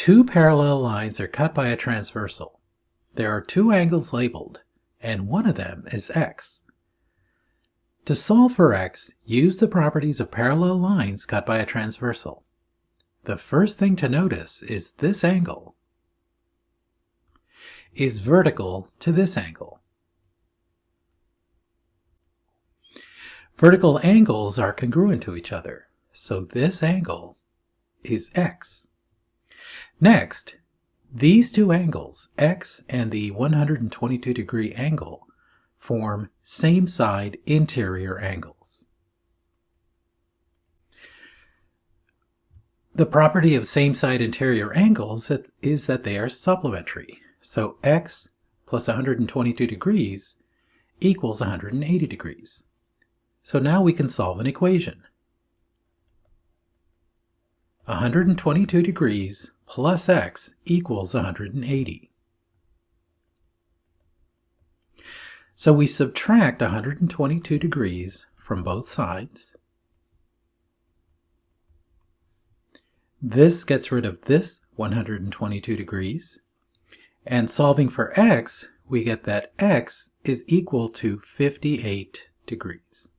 Two parallel lines are cut by a transversal. There are two angles labeled, and one of them is x. To solve for x, use the properties of parallel lines cut by a transversal. The first thing to notice is this angle is vertical to this angle. Vertical angles are congruent to each other, so this angle is x. Next, these two angles, x and the 122-degree angle, form same-side interior angles. The property of same-side interior angles is that they are supplementary. So x plus 122 degrees equals 180 degrees. So now we can solve an equation. 122 degrees plus x equals 180. So we subtract 122 degrees from both sides. This gets rid of this 122 degrees. And solving for x, we get that x is equal to 58 degrees.